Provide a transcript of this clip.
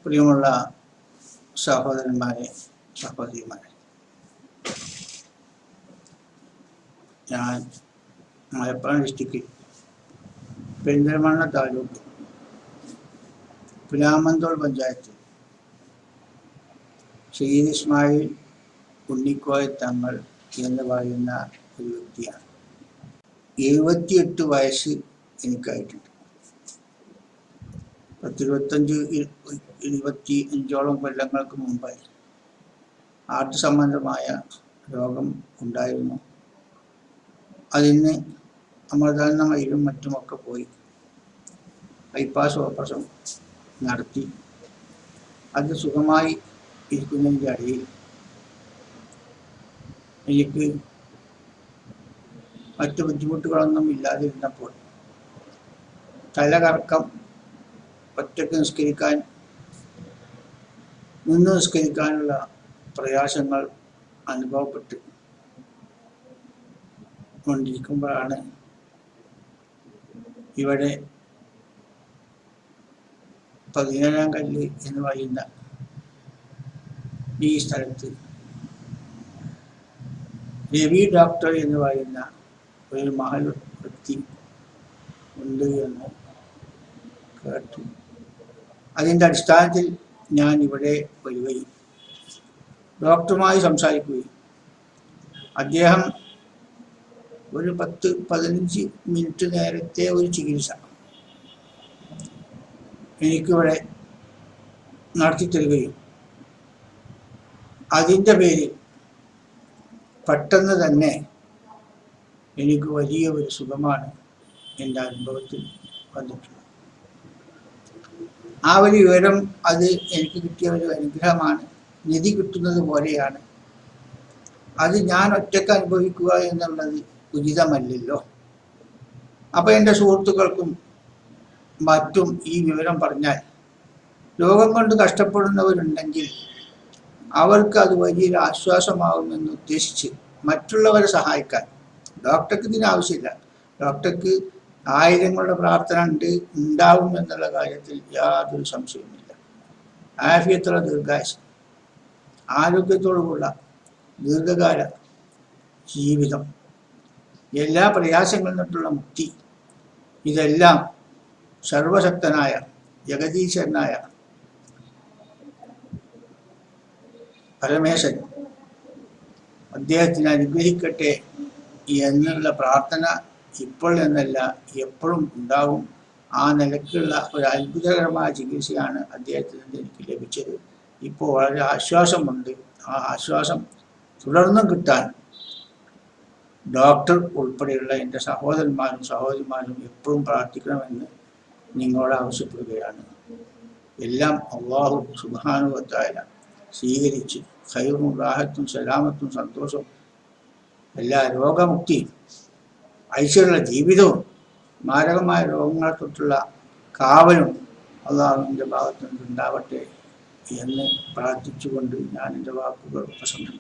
പ്രിയമുള്ള സഹോദരന്മാരെ, സഹോദരിമാരെ, ഞാൻ മലപ്പുറം ഡിസ്ട്രിക്റ്റിൽ പെരിന്തൽമണ്ണ താലൂക്ക് പുലാമന്തോൾ പഞ്ചായത്ത് സയ്യിദ് ഇസ്മായിൽ ഉണ്ണിക്കോയ തങ്ങൾ എന്ന് പറയുന്ന ഒരു വ്യക്തിയാണ്. 78 വയസ്സ് എനിക്കായിട്ടുണ്ട്. 25-25ഓളം കൊല്ലങ്ങൾക്ക് മുമ്പായി ഹാർട്ട് സംബന്ധമായ രോഗം ഉണ്ടായിരുന്നു. അതിന് അമൃതാനമയിലും മറ്റുമൊക്കെ പോയി ബൈപ്പാസ് ഓപ്പറേഷൻ നടത്തി. അത് സുഖമായി ഇരിക്കുന്നതിൻ്റെ ഇടയിൽ എനിക്ക് മറ്റു ബുദ്ധിമുട്ടുകളൊന്നും ഇല്ലാതിരുന്നപ്പോൾ തലകറക്കം, ഒറ്റയ്ക്ക് നിന്ന് നിസ്കരിക്കാനുള്ള പ്രയാസങ്ങൾ അനുഭവപ്പെട്ട് കൊണ്ടിരിക്കുമ്പോഴാണ് ഇവിടെ 17 കല്ല് എന്ന് പറയുന്ന ഈ സ്ഥലത്ത് രവി ഡോക്ടർ എന്ന് പറയുന്ന ഒരു മഹൽ വ്യക്തി ഉണ്ട് എന്ന് കേട്ടു. അതിൻ്റെ അടിസ്ഥാനത്തിൽ ഞാൻ ഇവിടെ വരികയും ഡോക്ടറുമായി സംസാരിക്കുകയും അദ്ദേഹം ഒരു 10-15 മിനിറ്റ് നേരത്തെ ഒരു ചികിത്സ എനിക്കിവിടെ നടത്തിത്തരികയും അതിൻ്റെ പേരിൽ പെട്ടെന്ന് തന്നെ എനിക്ക് വലിയ ഒരു സുഖമാണ് എൻ്റെ അനുഭവത്തിൽ വന്നിട്ടുള്ളത്. ആ ഒരു വിവരം അത് എനിക്ക് കിട്ടിയ ഒരു അനുഗ്രഹമാണ്. നിധി കിട്ടുന്നത് പോലെയാണ്. അത് ഞാൻ ഒറ്റയ്ക്ക് അനുഭവിക്കുക എന്നുള്ളത് ഉചിതമല്ലല്ലോ. അപ്പോൾ എൻ്റെ സുഹൃത്തുക്കൾക്കും മറ്റും ഈ വിവരം പറഞ്ഞാൽ രോഗം കൊണ്ട് കഷ്ടപ്പെടുന്നവരുണ്ടെങ്കിൽ അവർക്ക് അത് വലിയൊരു ആശ്വാസമാകുമെന്ന് ഉദ്ദേശിച്ച് മറ്റുള്ളവരെ സഹായിക്കാൻ, ഡോക്ടർക്ക് ഇതിന് ആവശ്യമില്ല, ഡോക്ടർക്ക് ആയിരങ്ങളുടെ പ്രാർത്ഥന ഉണ്ടാവും എന്നുള്ള കാര്യത്തിൽ യാതൊരു സംശയവുമില്ല. ആഫിയത്തുള്ള ദീർഘായുസ്, ആരോഗ്യത്തോടുള്ള ദീർഘകാല ജീവിതം, എല്ലാ പ്രയാസങ്ങളിൽ നിന്നുള്ള മുക്തി, ഇതെല്ലാം സർവശക്തനായ ജഗദീശ്വരനായ പരമേശ്വരൻ അദ്ദേഹത്തിന് അനുഗ്രഹിക്കട്ടെ എന്നുള്ള പ്രാർത്ഥന ഇപ്പോൾ എന്നല്ല എപ്പോഴും ഉണ്ടാവും. ആ നിലക്കുള്ള ഒരു അത്ഭുതകരമായ ചികിത്സയാണ് അദ്ദേഹത്തിന് എനിക്ക് ലഭിച്ചത്. ഇപ്പോൾ വളരെ ആശ്വാസമുണ്ട്. ആ ആശ്വാസം തുടർന്നും കിട്ടാൻ ഡോക്ടർ ഉൾപ്പെടെയുള്ള എൻ്റെ സഹോദരന്മാരും സഹോദരിമാരും എപ്പോഴും പ്രാർത്ഥിക്കണമെന്ന് നിങ്ങളോട് ആവശ്യപ്പെടുകയാണ്. എല്ലാം അല്ലാഹു സുബ്ഹാനഹു വ തആല സ്വീകരിച്ച് ഖൈറും റാഹത്തും സലാമത്തും സന്തോഷവും എല്ലാ രോഗമുക്തിയും ഐശ്വര്യമുള്ള ജീവിതവും മാരകമായ രോഗങ്ങളെ തൊട്ടുള്ള കാവലും അല്ലാഹുവിൻ്റെ ഭാഗത്തു നിന്നുണ്ടാവട്ടെ എന്ന് പ്രാർത്ഥിച്ചുകൊണ്ട് ഞാൻ എൻ്റെ വാക്കുകൾ ഉപസംഹരിക്കുന്നു.